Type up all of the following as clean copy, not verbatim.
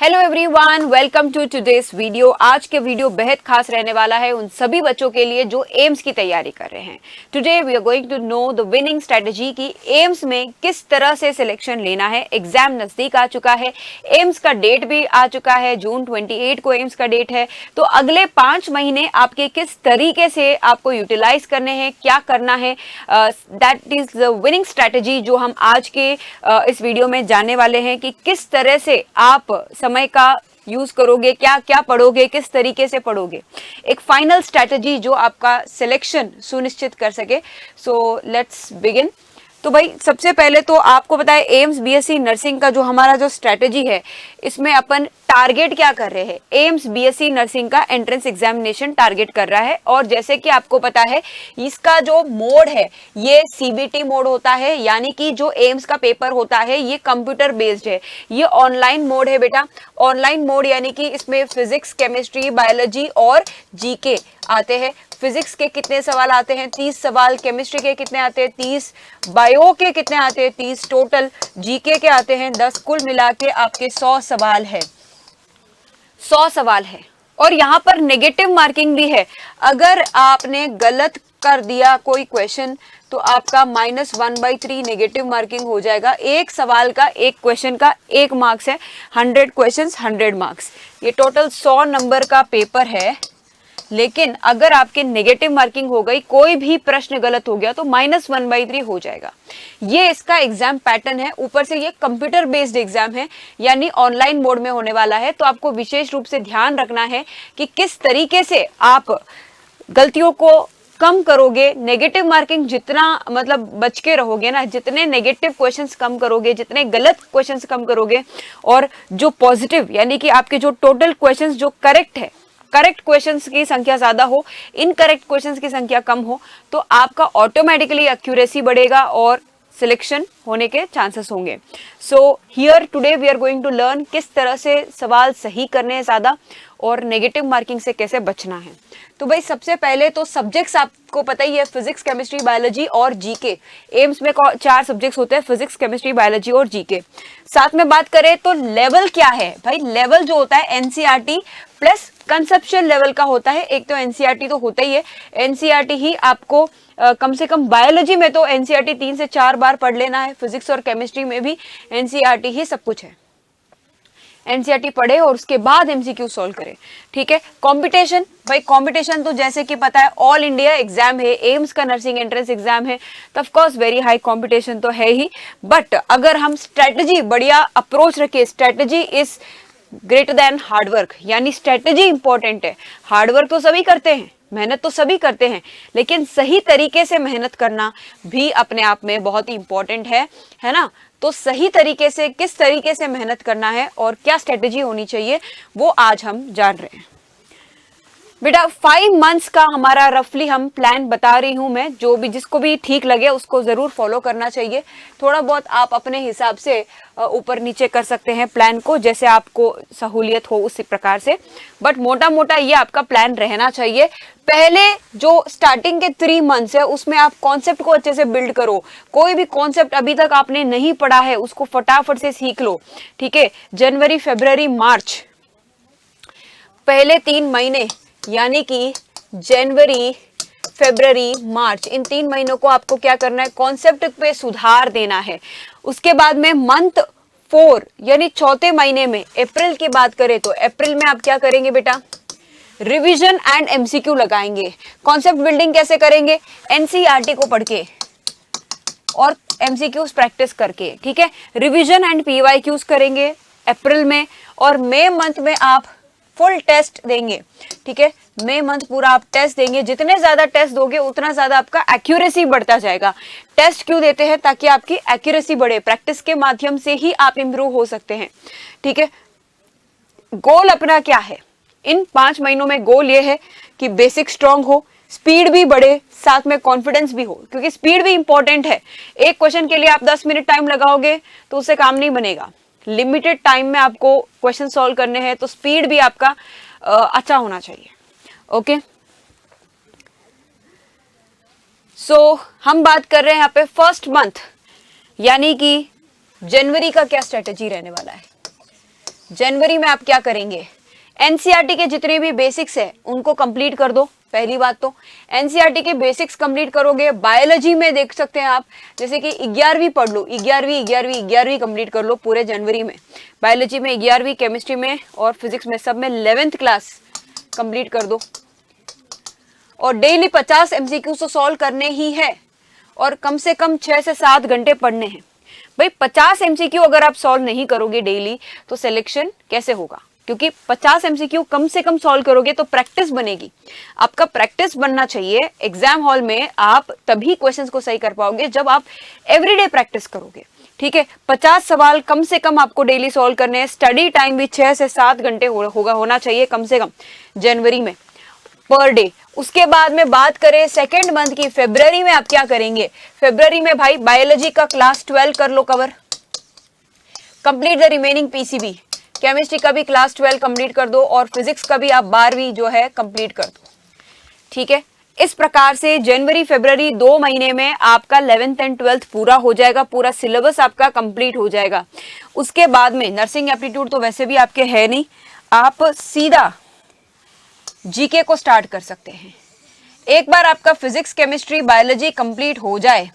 Hello everyone, welcome to today's video. आज के video बेहद खास रहने वाला है उन सभी बच्चों के लिए जो एम्स की तैयारी कर रहे हैं। Today we are going to know the winning strategy कि एम्स में किस तरह से सिलेक्शन लेना है। एग्जाम नजदीक आ चुका है, एम्स का डेट भी आ चुका है, जून 28 को एम्स का डेट है। तो अगले 5 महीने आपके किस तरीके से आपको यूटिलाइज करने हैं, क्या करना है, that is the winning strategy जो हम आज के इस वीडियो में जानने वाले हैं कि किस तरह से आप समय का यूज करोगे, क्या क्या पढ़ोगे, किस तरीके से पढ़ोगे। एक फाइनल स्ट्रैटेजी जो आपका सिलेक्शन सुनिश्चित कर सके। So let's begin. तो भाई सबसे पहले तो आपको पता है एम्स बीएससी नर्सिंग का जो हमारा जो स्ट्रैटेजी है इसमें अपन टारगेट क्या कर रहे हैं। एम्स बीएससी नर्सिंग का एंट्रेंस एग्जामिनेशन टारगेट कर रहा है और जैसे कि आपको पता है इसका जो मोड है ये सीबीटी मोड होता है, यानी कि जो एम्स का पेपर होता है ये कंप्यूटर बेस्ड है, ये ऑनलाइन मोड है बेटा। ऑनलाइन मोड यानी कि इसमें फिजिक्स, केमिस्ट्री, बायोलॉजी और जीके आते हैं। फिजिक्स के कितने सवाल आते हैं? 30 सवाल। केमिस्ट्री के कितने आते हैं? 30। बायो के कितने आते हैं? 30 टोटल। जीके के आते हैं 10। कुल मिला के आपके 100 सवाल है। 100 सवाल है और यहाँ पर नेगेटिव मार्किंग भी है। अगर आपने गलत कर दिया कोई क्वेश्चन तो आपका -1/3 नेगेटिव मार्किंग हो जाएगा। एक सवाल का, एक क्वेश्चन का 1 मार्क्स है। 100 क्वेश्चंस 100 मार्क्स। ये टोटल 100 नंबर का पेपर है। लेकिन अगर आपके नेगेटिव मार्किंग हो गई, कोई भी प्रश्न गलत हो गया तो -1/3 हो जाएगा। ये इसका एग्जाम पैटर्न है। ऊपर से ये कंप्यूटर बेस्ड एग्जाम है यानी ऑनलाइन मोड में होने वाला है। तो आपको विशेष रूप से ध्यान रखना है कि किस तरीके से आप गलतियों को कम करोगे। नेगेटिव मार्किंग जितना मतलब बच के रहोगे ना, जितने नेगेटिव क्वेश्चंस कम करोगे, जितने गलत क्वेश्चंस कम करोगे और जो पॉजिटिव यानी कि आपके जो टोटल क्वेश्चंस जो करेक्ट है, करेक्ट क्वेश्चंस की संख्या ज्यादा हो, इनकरेक्ट क्वेश्चंस की संख्या कम हो, तो आपका ऑटोमेटिकली एक्यूरेसी बढ़ेगा और सिलेक्शन होने के चांसेस होंगे। So here today we are going to learn किस तरह से सवाल सही करने हैं ज्यादा और नेगेटिव मार्किंग से कैसे बचना है। तो भाई सबसे पहले तो सब्जेक्ट्स आपको पता ही है, फिजिक्स, केमिस्ट्री, बायोलॉजी और जीके। एम्स में 4 सब्जेक्ट्स होते हैं, फिजिक्स, केमिस्ट्री, बायोलॉजी और जीके। साथ में बात करें तो लेवल क्या है भाई? लेवल जो होता है एनसीईआरटी प्लस कंसेप्चुअल लेवल का होता है। एक तो एनसीईआरटी तो होता ही है, एनसीईआरटी ही आपको कम से कम बायोलॉजी में तो एनसीईआरटी 3 से 4 बार पढ़ लेना है। फिजिक्स और केमिस्ट्री में भी एनसीईआरटी ही सब कुछ है। एनसीईआरटी पढ़े और उसके बाद एमसीक्यू सॉल्व करें, ठीक है। कंपटीशन, भाई कंपटीशन तो जैसे कि पता है ऑल इंडिया एग्जाम है, एम्स का नर्सिंग एंट्रेंस एग्जाम है, तो of course very high competition तो है ही। बट अगर हम स्ट्रेटजी बढ़िया अप्रोच रखें, strategy is greater than hard work, यानी स्ट्रेटजी इंपॉर्टेंट है। हार्डवर्क तो सभी करते हैं, मेहनत तो सभी करते हैं, लेकिन सही तरीके से मेहनत करना भी अपने आप में बहुत ही इंपॉर्टेंट है ना। तो सही तरीके से, किस तरीके से मेहनत करना है और क्या स्ट्रेटजी होनी चाहिए वो आज हम जान रहे हैं बेटा। 5 मंथ्स का हमारा रफली हम प्लान बता रही हूं मैं, जो भी जिसको भी ठीक लगे उसको जरूर फॉलो करना चाहिए। थोड़ा बहुत आप अपने हिसाब से ऊपर नीचे कर सकते हैं प्लान को, जैसे आपको सहूलियत हो उसी प्रकार से, बट मोटा मोटा ये आपका प्लान रहना चाहिए। पहले जो स्टार्टिंग के 3 मंथ्स है उसमें आप कॉन्सेप्ट को अच्छे से बिल्ड करो। कोई भी कॉन्सेप्ट अभी तक आपने नहीं पढ़ा है उसको फटाफट से सीख लो, ठीक है। जनवरी, फरवरी, मार्च, पहले 3 महीने यानी कि जनवरी, फरवरी, मार्च, इन 3 महीनों को आपको क्या करना है? कॉन्सेप्ट पे सुधार देना है। उसके बाद में मंथ 4 यानी चौथे महीने में, अप्रैल की बात करें तो अप्रैल में आप क्या करेंगे बेटा? रिवीजन एंड एमसीक्यू लगाएंगे। कॉन्सेप्ट बिल्डिंग कैसे करेंगे? एनसीईआरटी को पढ़ के और एमसीक्यूज प्रैक्टिस करके, ठीक है। रिवीजन एंड पीवाईक्यूज करेंगे अप्रैल में, और मई मंथ में आप फुल टेस्ट देंगे, ठीक है। मई मंथ पूरा आप टेस्ट देंगे। जितने ज्यादा टेस्ट दोगे उतना ज्यादा आपका एक्यूरेसी बढ़ता जाएगा। टेस्ट क्यों देते हैं? ताकि आपकी एक्यूरेसी बढ़े। प्रैक्टिस के माध्यम से ही आप इंप्रूव हो सकते हैं, ठीक है। गोल अपना क्या है इन 5 महीनों में? गोल ये है कि बेसिक स्ट्रांग हो, स्पीड भी बढ़े, साथ में कॉन्फिडेंस भी हो, क्योंकि स्पीड भी इंपॉर्टेंट है। एक क्वेश्चन के लिए आप 10 मिनट टाइम लगाओगे तो उससे काम नहीं बनेगा। लिमिटेड टाइम में आपको क्वेश्चन सॉल्व करने हैं, तो स्पीड भी आपका अच्छा होना चाहिए, ओके। सो हम बात कर रहे हैं यहाँ पे फर्स्ट मंथ यानी कि जनवरी का क्या स्ट्रेटेजी रहने वाला है। जनवरी में आप क्या करेंगे, एनसीईआरटी के जितने भी बेसिक्स है उनको कंप्लीट कर दो। पहली बात तो एनसीईआरटी के बेसिक्स कंप्लीट करोगे। बायोलॉजी में देख सकते हैं आप, जैसे कि 11वीं पढ़ लो, 11वीं कंप्लीट कर लो पूरे जनवरी में। बायोलॉजी में 11वीं, केमिस्ट्री में और फिजिक्स में, सब में 11th क्लास कंप्लीट कर दो। और डेली 50 एमसीक्यू तो सॉल्व करने ही है और कम से कम 6 से 7 घंटे पढ़ने हैं। भाई 50 एमसीक्यू अगर आप सॉल्व नहीं करोगे डेली तो सिलेक्शन कैसे होगा, क्योंकि 50 एमसीक्यू कम से कम सॉल्व करोगे तो प्रैक्टिस बनेगी। आपका प्रैक्टिस बनना चाहिए। एग्जाम हॉल में आप तभी क्वेश्चंस को सही कर पाओगे जब आप एवरीडे प्रैक्टिस करोगे। ठीक है, 50 सवाल कम से कम आपको डेली सॉल्व करने हैं। स्टडी टाइम भी 6 से 7 घंटे होना चाहिए कम से कम जनवरी में पर डे। उसके बाद में बात करें सेकेंड मंथ की, फरवरी में आप क्या करेंगे। फरवरी में भाई बायोलॉजी का क्लास 12 कर लो cover, complete the remaining PCB. Chemistry का भी क्लास 12 कंप्लीट कर दो और फिजिक्स का भी आप 12वीं जो है कंप्लीट कर दो। ठीक है, इस प्रकार से जनवरी फरवरी 2 महीने में आपका 11th एंड 12th पूरा हो जाएगा, पूरा सिलेबस आपका कंप्लीट हो जाएगा। उसके बाद में नर्सिंग एप्टीट्यूड तो वैसे भी आपके है नहीं, आप सीधा जीके को स्टार्ट कर सकते हैं। एक बार आपका फिजिक्स केमिस्ट्री बायोलॉजी कंप्लीट हो जाए,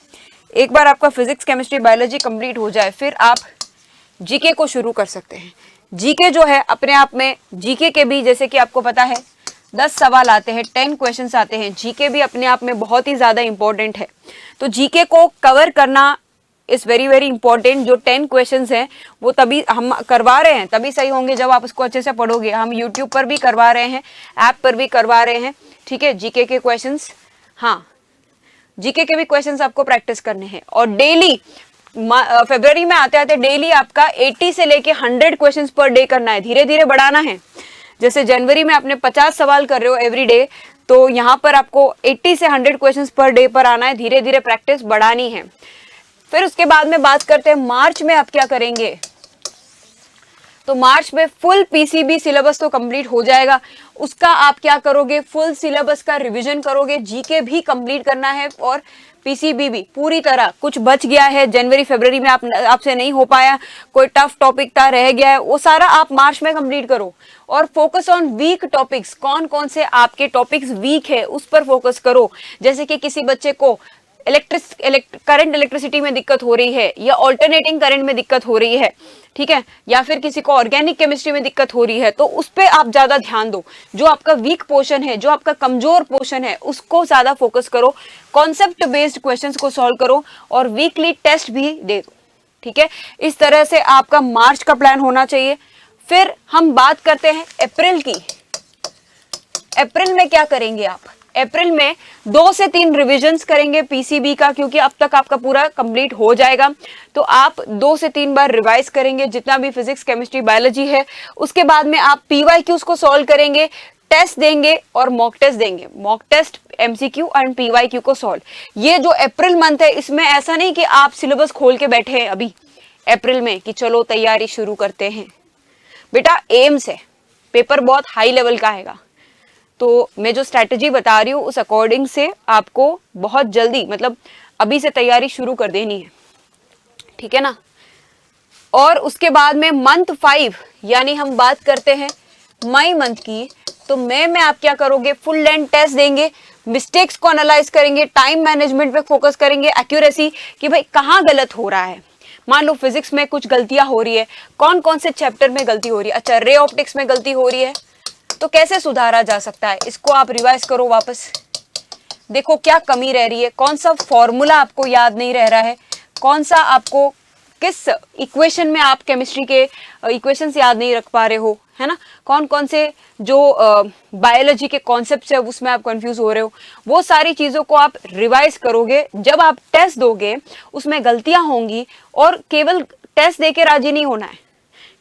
फिर आप जीके को शुरू कर सकते हैं। जीके जो है अपने आप में, जीके के भी जैसे कि आपको पता है 10 सवाल आते हैं, 10 क्वेश्चंस आते हैं। जीके भी अपने आप में बहुत ही ज्यादा इंपॉर्टेंट है, तो जीके को कवर करना इज वेरी वेरी इंपॉर्टेंट। जो 10 क्वेश्चंस हैं वो तभी हम करवा रहे हैं, तभी सही होंगे जब आप उसको अच्छे से पढ़ोगे। हम यूट्यूब पर भी करवा रहे हैं, ऐप पर भी करवा रहे हैं। ठीक है, जीके के क्वेश्चंस, हाँ जीके के भी क्वेश्चंस आपको प्रैक्टिस करने हैं। और डेली फरवरी में आते आते डेली आपका 80 से लेके 100 क्वेश्चंस पर डे करना है, धीरे धीरे बढ़ाना है। जैसे जनवरी में आपने 50 सवाल कर रहे हो एवरी डे, तो यहाँ पर आपको 80 से 100 क्वेश्चंस पर डे पर आना है, धीरे धीरे प्रैक्टिस बढ़ानी है। फिर उसके बाद में बात करते हैं मार्च में आप क्या करेंगे। तो मार्च में फुल पीसीबी सिलेबस तो कंप्लीट हो जाएगा। उसका आप क्या करोगे, फुल सिलेबस का रिवीजन करोगे। जीके भी कंप्लीट करना है और पीसीबी भी पूरी तरह। कुछ बच गया है जनवरी फरवरी में आपसे नहीं हो पाया, कोई टफ टॉपिक था रह गया है, वो सारा आप मार्च में कंप्लीट करो। और फोकस ऑन वीक टॉपिक्स, कौन कौन से आपके टॉपिक्स वीक है उस पर फोकस करो। जैसे कि किसी बच्चे को करंट इलेक्ट्रिसिटी में दिक्कत हो रही है, या ऑल्टरनेटिंग करंट में दिक्कत हो रही है, ठीक है, या फिर किसी को ऑर्गेनिक केमिस्ट्री में दिक्कत हो रही है, तो उस पे आप ज्यादा ध्यान दो। जो आपका वीक पोर्शन है, जो आपका कमजोर पोर्शन है, उसको ज्यादा फोकस करो। कॉन्सेप्ट बेस्ड क्वेश्चंस को सॉल्व करो और वीकली टेस्ट भी दे दो। ठीक है, इस तरह से आपका मार्च का प्लान होना चाहिए। फिर हम बात करते हैं अप्रैल की। अप्रैल में क्या करेंगे आप। अप्रैल में 2 से 3 रिविजन्स करेंगे पीसीबी का, क्योंकि अब तक आपका पूरा कंप्लीट हो जाएगा। तो आप 2 से 3 बार रिवाइज करेंगे जितना भी फिजिक्स केमिस्ट्री बायोलॉजी है। उसके बाद में आप पीवाईक्यूज को सॉल्व करेंगे, टेस्ट देंगे और मॉक टेस्ट देंगे। Mock test, MCQ and PYQ को सॉल्व। ये जो अप्रैल मंथ है, इसमें ऐसा नहीं कि आप सिलेबस खोल के बैठे हैं अभी अप्रैल में कि चलो तैयारी शुरू करते हैं। बेटा एम्स है, पेपर बहुत हाई लेवल का आएगा, तो मैं जो स्ट्रैटेजी बता रही हूँ उस अकॉर्डिंग से आपको बहुत जल्दी, मतलब अभी से तैयारी शुरू कर देनी है। ठीक है ना। और उसके बाद में मंथ 5 यानी हम बात करते हैं मई मंथ की। तो मई में आप क्या करोगे, फुल लेंथ टेस्ट देंगे, मिस्टेक्स को एनालाइज करेंगे, टाइम मैनेजमेंट पे फोकस करेंगे, एक्यूरेसी कि भाई कहाँ गलत हो रहा है। मान लो फिजिक्स में कुछ गलतियां हो रही है, कौन कौन से चैप्टर में गलती हो रही है। अच्छा, रे ऑप्टिक्स में गलती हो रही है तो कैसे सुधारा जा सकता है, इसको आप रिवाइज करो वापस। देखो क्या कमी रह रही है, कौन सा फॉर्मूला आपको याद नहीं रह रहा है, कौन सा आपको किस इक्वेशन में आप केमिस्ट्री के इक्वेशंस याद नहीं रख पा रहे हो, है ना। कौन कौन से जो बायोलॉजी के कॉन्सेप्ट्स है उसमें आप कंफ्यूज हो रहे हो, वो सारी चीजों को आप रिवाइज करोगे। जब आप टेस्ट दोगे उसमें गलतियां होंगी, और केवल टेस्ट देके राजी नहीं होना है।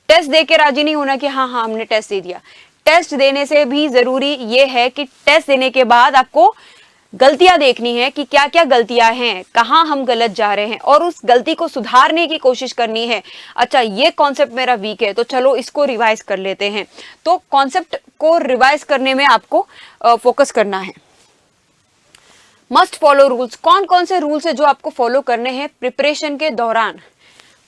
टेस्ट देके राजी नहीं होना कि हाँ हमने टेस्ट दे दिया। टेस्ट देने से भी जरूरी ये है कि टेस्ट देने के बाद आपको गलतियां देखनी है कि क्या क्या गलतियां हैं, कहां हम गलत जा रहे हैं, और उस गलती को सुधारने की कोशिश करनी है। अच्छा, ये कॉन्सेप्ट मेरा वीक है तो चलो इसको रिवाइज कर लेते हैं। तो कॉन्सेप्ट को रिवाइज करने में आपको फोकस करना है। मस्ट फॉलो रूल्स, कौन कौन से रूल्स है जो आपको फॉलो करने हैं प्रिपरेशन के दौरान।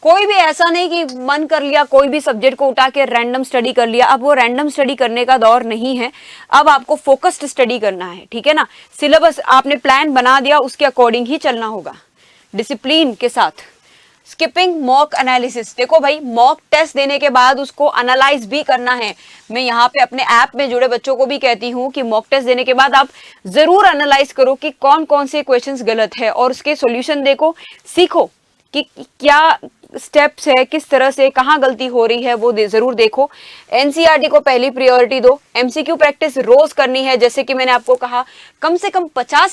कोई भी ऐसा नहीं कि मन कर लिया कोई भी सब्जेक्ट को उठा के रैंडम स्टडी कर लिया। अब वो रैंडम स्टडी करने का दौर नहीं है, अब आपको फोकस्ड स्टडी करना है, ठीक है ना। सिलेबस आपने प्लान बना दिया, उसके अकॉर्डिंग ही चलना होगा, डिसिप्लिन के साथ। स्किपिंग मॉक एनालिसिस, देखो भाई मॉक टेस्ट देने के बाद उसको एनालाइज भी करना है। मैं यहाँ पे अपने ऐप में जुड़े बच्चों को भी कहती हूँ कि मॉक टेस्ट देने के बाद आप जरूर एनालाइज करो कि कौन कौन से क्वेश्चंस गलत है और उसके सॉल्यूशन देखो, सीखो कि क्या स्टेप्स है, किस तरह से कहाँ गलती हो रही है, वो जरूर देखो। एनसीईआरटी को पहली प्रायोरिटी दो। एमसीक्यू प्रैक्टिस रोज करनी है, जैसे कि मैंने आपको कहा कम से कम 50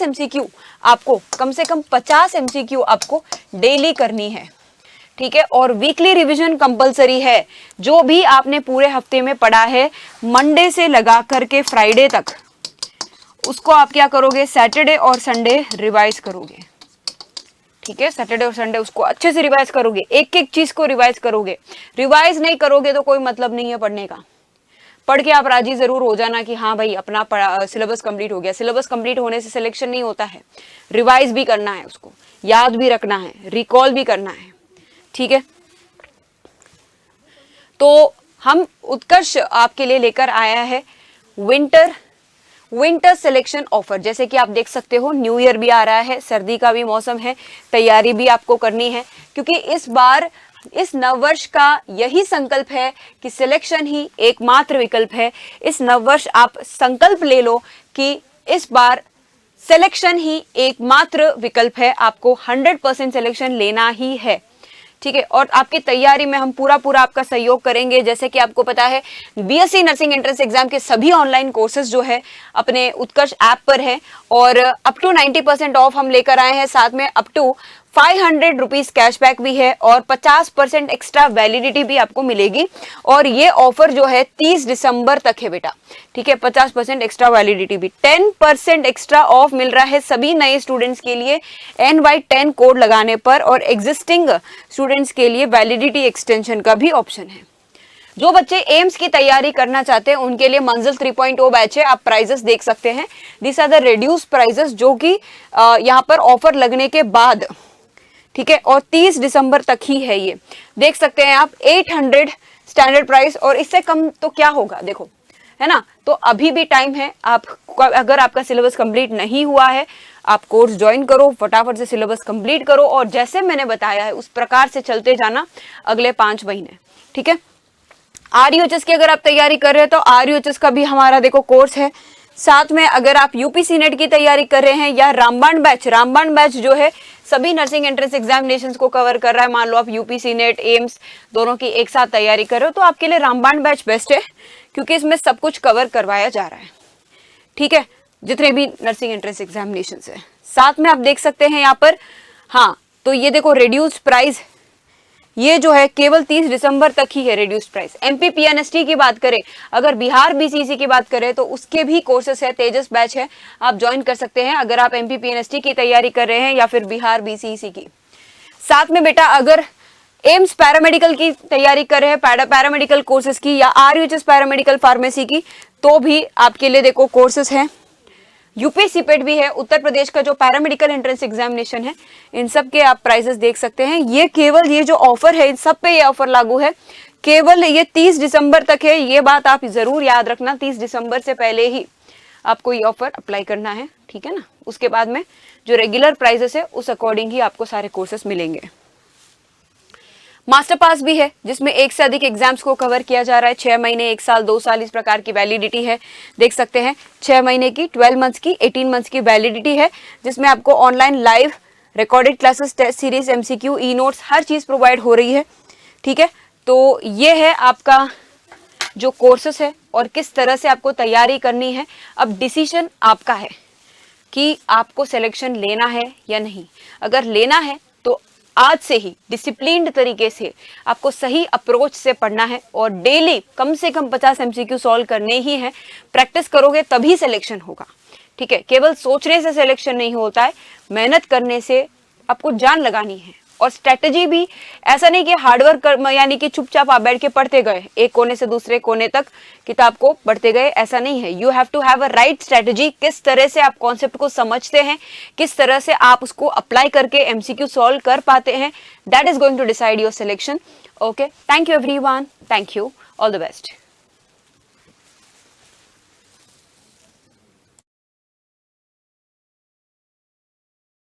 एमसीक्यू आपको डेली करनी है, ठीक है। और वीकली रिवीजन कंपलसरी है। जो भी आपने पूरे हफ्ते में पढ़ा है मंडे से लगा करके फ्राइडे तक, उसको आप क्या करोगे, सैटरडे और संडे रिवाइज करोगे, ठीक है। सैटरडे और संडे उसको अच्छे से रिवाइज करोगे, एक एक चीज को रिवाइज करोगे। रिवाइज नहीं करोगे तो कोई मतलब नहीं है पढ़ने का। पढ़ के आप राजी जरूर हो जाना कि हाँ भाई अपना सिलेबस कंप्लीट हो गया। सिलेबस कंप्लीट होने से सिलेक्शन नहीं होता है, रिवाइज भी करना है, उसको याद भी रखना है, रिकॉल भी करना है, ठीक है। तो हम उत्कर्ष आपके लिए लेकर आया है विंटर सिलेक्शन ऑफर। जैसे कि आप देख सकते हो न्यू ईयर भी आ रहा है, सर्दी का भी मौसम है, तैयारी भी आपको करनी है, क्योंकि इस बार इस नववर्ष का यही संकल्प है कि सिलेक्शन ही एकमात्र विकल्प है। इस नववर्ष आप संकल्प ले लो कि इस बार सिलेक्शन ही एकमात्र विकल्प है, आपको 100% सिलेक्शन लेना ही है, ठीक है। और आपकी तैयारी में हम पूरा आपका सहयोग करेंगे। जैसे कि आपको पता है बीएससी नर्सिंग एंट्रेंस एग्जाम के सभी ऑनलाइन कोर्सेज जो है अपने उत्कर्ष ऐप पर है, और अप टू 90% ऑफ हम लेकर आए हैं। साथ में अप टू 500 रुपीज कैशबैक भी है और 50% एक्स्ट्रा वैलिडिटी भी आपको मिलेगी। और ये ऑफर जो है 30 दिसंबर तक है बेटा, ठीक है। 50% एक्स्ट्रा वैलिडिटी भी, 10% एक्स्ट्रा ऑफ मिल रहा है सभी नए स्टूडेंट्स के लिए NY10 कोड लगाने पर, और एग्जिस्टिंग स्टूडेंट्स के लिए वैलिडिटी एक्सटेंशन का भी ऑप्शन है। जो बच्चे एम्स की तैयारी करना चाहते हैं उनके लिए मंजिल 3.0 बैच है। आप प्राइजेस देख सकते हैं, this are the reduce prices, जो कि यहाँ पर ऑफर लगने के बाद, ठीक है। और 30 दिसंबर तक ही है, ये देख सकते हैं आप 800 स्टैंडर्ड प्राइस, और इससे कम तो क्या होगा देखो, है ना। तो अभी भी टाइम है, आप अगर आपका सिलेबस कंप्लीट नहीं हुआ है आप कोर्स ज्वाइन करो, फटाफट से सिलेबस कंप्लीट करो, और जैसे मैंने बताया है उस प्रकार से चलते जाना अगले 5 महीने, ठीक है। RUHS की अगर आप तैयारी कर रहे हैं तो RUHS का भी हमारा देखो कोर्स है। साथ में अगर आप UPC नेट की तैयारी कर रहे हैं या रामबाण बैच जो है सभी नर्सिंग एंट्रेंस एग्जामिनेशंस को कवर कर रहा है। मान लो आप UPC नेट एम्स दोनों की एक साथ तैयारी कर रहे हो तो आपके लिए रामबाण बैच बेस्ट है, क्योंकि इसमें सब कुछ कवर करवाया जा रहा है, ठीक है, जितने भी नर्सिंग एंट्रेंस एग्जामिनेशंस है। साथ में आप देख सकते हैं यहाँ पर, हाँ तो ये देखो रिड्यूस्ड प्राइस, ये जो है केवल 30 दिसंबर तक ही है रिड्यूस्ड प्राइस। MPPNST की बात करें, अगर बिहार BCEC की बात करें तो उसके भी कोर्सेस है, तेजस बैच है, आप ज्वाइन कर सकते हैं अगर आप MPPNST की तैयारी कर रहे हैं या फिर बिहार BCEC की। साथ में बेटा अगर एम्स पैरामेडिकल की तैयारी कर रहे हैं, पैरामेडिकल कोर्सेज की, या RUHS पैरामेडिकल फार्मेसी की, तो भी आपके लिए देखो कोर्सेज हैं। UPCPET भी है, उत्तर प्रदेश का जो पैरामेडिकल एंट्रेंस एग्जामिनेशन है, इन सब के आप प्राइसेस देख सकते हैं। ये केवल ये जो ऑफर है इन सब पे ये ऑफर लागू है, केवल ये 30 दिसंबर तक है। ये बात आप जरूर याद रखना, 30 दिसंबर से पहले ही आपको ये ऑफर अप्लाई करना है, ठीक है ना। उसके बाद में जो रेगुलर प्राइसेस है उस अकॉर्डिंग ही आपको सारे कोर्सेस मिलेंगे। मास्टर पास भी है, जिसमें एक से अधिक एग्जाम्स को कवर किया जा रहा है। 6 महीने, 1 साल, 2 साल, इस प्रकार की वैलिडिटी है। देख सकते हैं 6 महीने की, 12 मंथ्स की, 18 मंथ्स की वैलिडिटी है, जिसमें आपको online live recorded classes, test series, MCQ, e notes, हर चीज प्रोवाइड हो रही है, ठीक है। तो ये है आपका जो कोर्सेस है और किस तरह से आपको तैयारी करनी है। अब डिसीजन आपका है कि आपको सिलेक्शन लेना है या नहीं। अगर लेना है तो आज से ही डिसिप्लिन्ड तरीके से आपको सही अप्रोच से पढ़ना है, और डेली कम से कम 50 MCQ सॉल्व करने ही है। प्रैक्टिस करोगे तभी सिलेक्शन होगा, ठीक है। केवल सोचने से सिलेक्शन नहीं होता है, मेहनत करने से आपको जान लगानी है, और स्ट्रेटजी भी ऐसा नहीं कि हार्डवर्क यानी कि चुपचाप आप बैठ के पढ़ते गए, एक कोने से दूसरे कोने तक किताब को पढ़ते गए, ऐसा नहीं है। You have to have a right strategy. किस तरह से आप कॉन्सेप्ट को समझते हैं, किस तरह से आप उसको अप्लाई करके एमसीक्यू सॉल्व कर पाते हैं, that is going to decide your selection. Okay, thank you everyone, thank you, all the best.